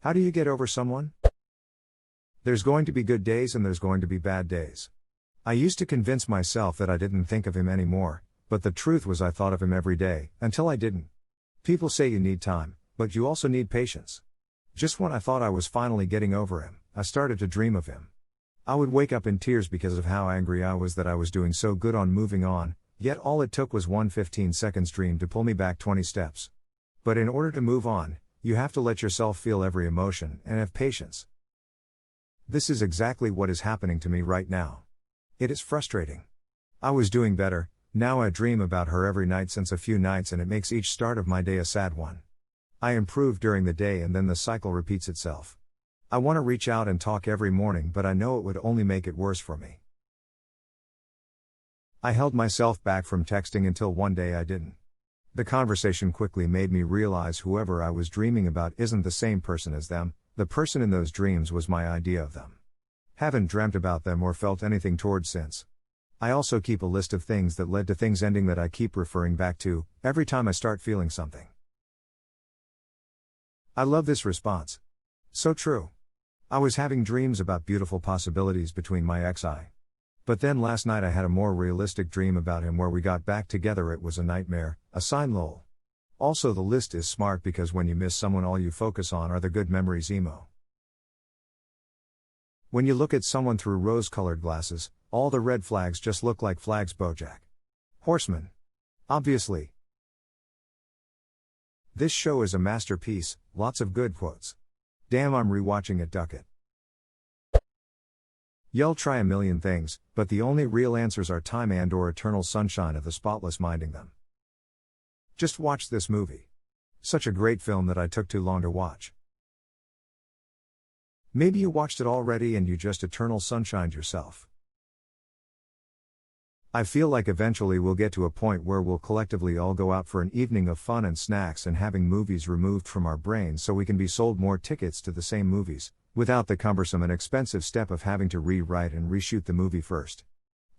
How do you get over someone? There's going to be good days and there's going to be bad days. I used to convince myself that I didn't think of him anymore, but the truth was I thought of him every day, until I didn't. People say you need time, but you also need patience. Just when I thought I was finally getting over him, I started to dream of him. I would wake up in tears because of how angry I was that I was doing so good on moving on, yet all it took was one 15-second dream to pull me back 20 steps. But in order to move on, you have to let yourself feel every emotion and have patience. This is exactly what is happening to me right now. It is frustrating. I was doing better, now I dream about her every night since a few nights and it makes each start of my day a sad one. I improve during the day and then the cycle repeats itself. I want to reach out and talk every morning, but I know it would only make it worse for me. I held myself back from texting until one day I didn't. The conversation quickly made me realize whoever I was dreaming about isn't the same person as them. The person in those dreams was my idea of them. Haven't dreamt about them or felt anything towards since. I also keep a list of things that led to things ending that I keep referring back to, every time I start feeling something. I love this response. So true. I was having dreams about beautiful possibilities between my ex-I. But then last night I had a more realistic dream about him where we got back together. It was a nightmare, a sign lol. Also the list is smart because when you miss someone all you focus on are the good memories emo. When you look at someone through rose-colored glasses, all the red flags just look like flags. BoJack Horseman. Obviously. This show is a masterpiece, lots of good quotes. Damn, I'm rewatching it. Duck it. You'll try a million things, but the only real answers are time and/or eternal sunshine of the spotless minding them. Just watch this movie. Such a great film that I took too long to watch. Maybe you watched it already and you just eternal sunshined yourself. I feel like eventually we'll get to a point where we'll collectively all go out for an evening of fun and snacks and having movies removed from our brains so we can be sold more tickets to the same movies, without the cumbersome and expensive step of having to rewrite and reshoot the movie first.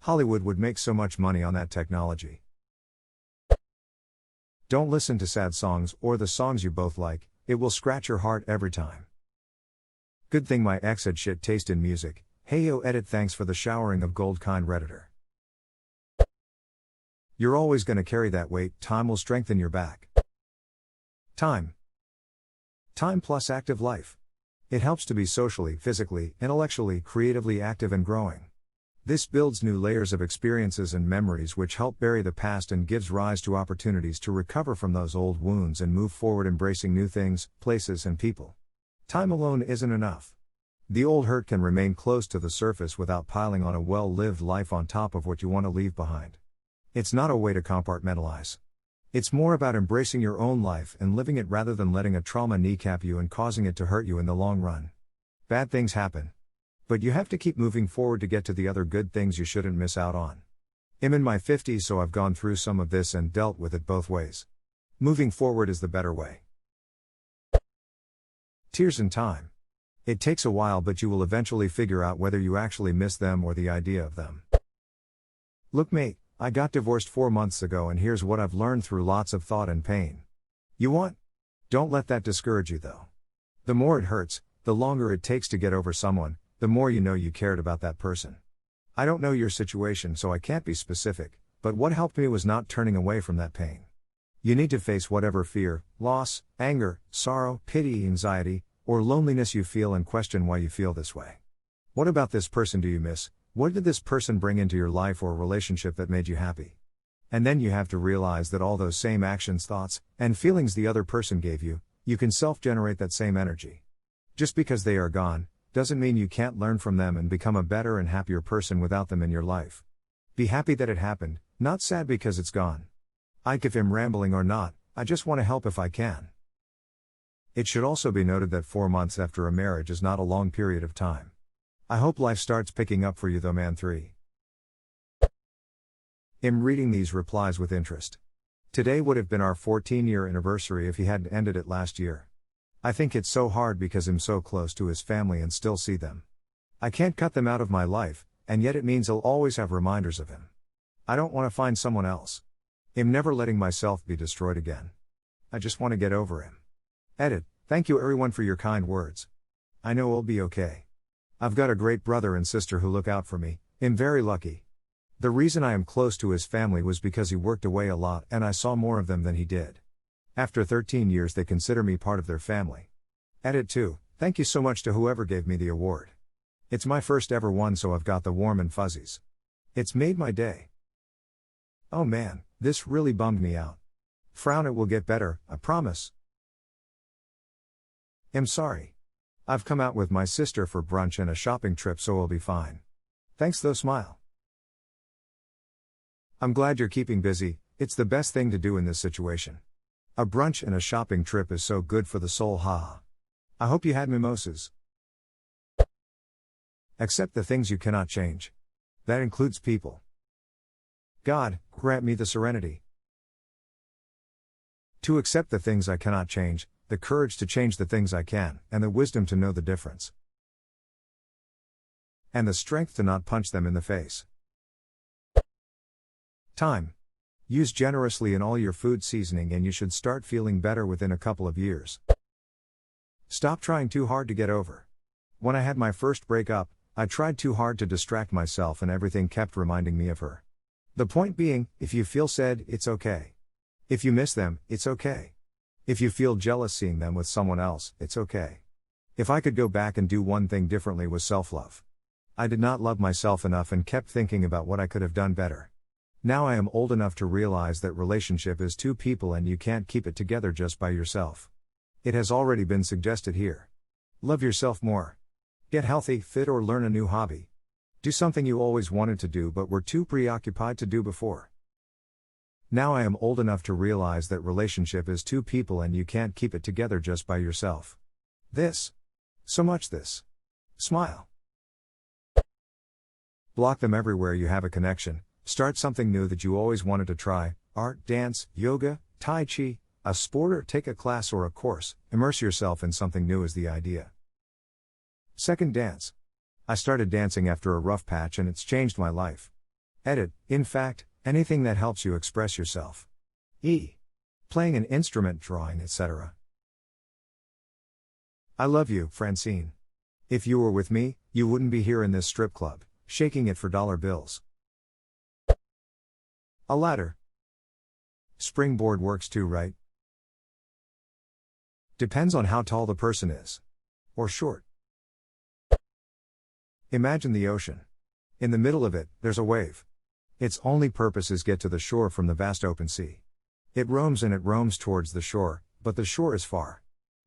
Hollywood would make so much money on that technology. Don't listen to sad songs or the songs you both like, it will scratch your heart every time. Good thing my ex had shit taste in music. Hey yo edit, thanks for the showering of gold, kind Redditor. You're always gonna carry that weight, time will strengthen your back. Time. Time plus active life. It helps to be socially, physically, intellectually, creatively active and growing. This builds new layers of experiences and memories which help bury the past and gives rise to opportunities to recover from those old wounds and move forward embracing new things, places and people. Time alone isn't enough. The old hurt can remain close to the surface without piling on a well-lived life on top of what you want to leave behind. It's not a way to compartmentalize. It's more about embracing your own life and living it rather than letting a trauma kneecap you and causing it to hurt you in the long run. Bad things happen. But you have to keep moving forward to get to the other good things you shouldn't miss out on. I'm in my 50s, so I've gone through some of this and dealt with it both ways. Moving forward is the better way. Tears in time. It takes a while, but you will eventually figure out whether you actually miss them or the idea of them. Look mate, I got divorced 4 months ago and here's what I've learned through lots of thought and pain. You want? Don't let that discourage you though. The more it hurts, the longer it takes to get over someone, the more you know you cared about that person. I don't know your situation so I can't be specific, but what helped me was not turning away from that pain. You need to face whatever fear, loss, anger, sorrow, pity, anxiety, or loneliness you feel and question why you feel this way. What about this person do you miss? What did this person bring into your life or relationship that made you happy? And then you have to realize that all those same actions, thoughts, and feelings the other person gave you, you can self-generate that same energy. Just because they are gone, doesn't mean you can't learn from them and become a better and happier person without them in your life. Be happy that it happened, not sad because it's gone. If I'm rambling or not, I just want to help if I can. It should also be noted that 4 months after a marriage is not a long period of time. I hope life starts picking up for you though, man. 3. I'm reading these replies with interest. Today would have been our 14-year anniversary if he hadn't ended it last year. I think it's so hard because I'm so close to his family and still see them. I can't cut them out of my life, and yet it means I'll always have reminders of him. I don't want to find someone else. I'm never letting myself be destroyed again. I just want to get over him. Edit, Thank you everyone for your kind words. I know I'll be okay. I've got a great brother and sister who look out for me. I'm very lucky. The reason I am close to his family was because he worked away a lot and I saw more of them than he did. After 13 years they consider me part of their family. Edit 2, thank you so much to whoever gave me the award. It's my first ever one, so I've got the warm and fuzzies. It's made my day. Oh man, this really bummed me out. Frown, it will get better, I promise. I'm sorry. I've come out with my sister for brunch and a shopping trip, so we'll be fine. Thanks though, smile. I'm glad you're keeping busy, it's the best thing to do in this situation. A brunch and a shopping trip is so good for the soul, haha. I hope you had mimosas. Accept the things you cannot change. That includes people. God, grant me the serenity to accept the things I cannot change, the courage to change the things I can, and the wisdom to know the difference. And the strength to not punch them in the face. Time. Use generously in all your food seasoning and you should start feeling better within a couple of years. Stop trying too hard to get over. When I had my first breakup, I tried too hard to distract myself and everything kept reminding me of her. The point being, if you feel sad, it's okay. If you miss them, it's okay. If you feel jealous seeing them with someone else, it's okay. If I could go back and do one thing differently was self-love. I did not love myself enough and kept thinking about what I could have done better. Now I am old enough to realize that relationship is two people and you can't keep it together just by yourself. It has already been suggested here. Love yourself more. Get healthy, fit, or learn a new hobby. Do something you always wanted to do but were too preoccupied to do before. Now I am old enough to realize that relationship is two people and you can't keep it together just by yourself. This. So much this. Smile. Block them everywhere you have a connection. Start something new that you always wanted to try, art, dance, yoga, tai chi, a sport, or take a class or a course. Immerse yourself in something new is the idea. Second, dance. I started dancing after a rough patch and it's changed my life. Edit, in fact, anything that helps you express yourself. Playing an instrument, drawing, etc. I love you, Francine. If you were with me, you wouldn't be here in this strip club, shaking it for dollar bills. A ladder. Springboard works too, right? Depends on how tall the person is. Or short. Imagine the ocean. In the middle of it, there's a wave. Its only purpose is get to the shore from the vast open sea. It roams and it roams towards the shore, but the shore is far.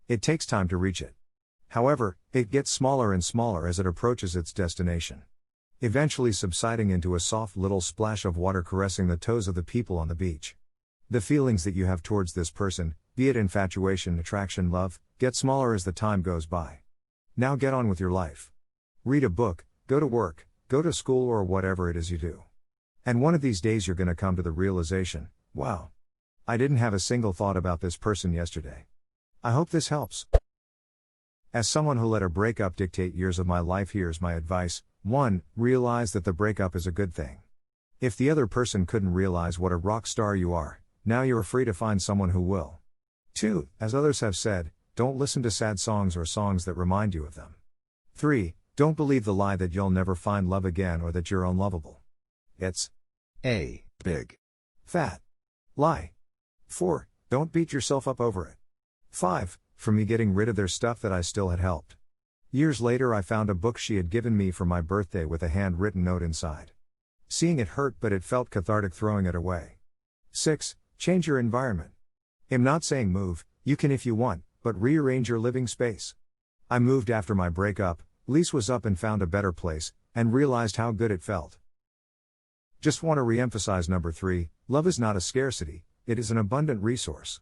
It takes time to reach it. However, it gets smaller and smaller as it approaches its destination, eventually subsiding into a soft little splash of water caressing the toes of the people on the beach. The feelings that you have towards this person, be it infatuation, attraction, love, get smaller as the time goes by. Now get on with your life. Read a book, go to work, go to school, or whatever it is you do. And one of these days you're gonna come to the realization, wow, I didn't have a single thought about this person yesterday. I hope this helps. As someone who let a breakup dictate years of my life, here's my advice. 1. Realize that the breakup is a good thing. If the other person couldn't realize what a rock star you are, now you are free to find someone who will. 2. As others have said, don't listen to sad songs or songs that remind you of them. 3. Don't believe the lie that you'll never find love again or that you're unlovable. It's a big, fat lie. 4. Don't beat yourself up over it. 5. For me, getting rid of their stuff that I still had helped. Years later I found a book she had given me for my birthday with a handwritten note inside. Seeing it hurt, but it felt cathartic throwing it away. 6. Change your environment. I'm not saying move, you can if you want, but rearrange your living space. I moved after my breakup, lease was up and found a better place, and realized how good it felt. Just want to re-emphasize number 3, love is not a scarcity, it is an abundant resource.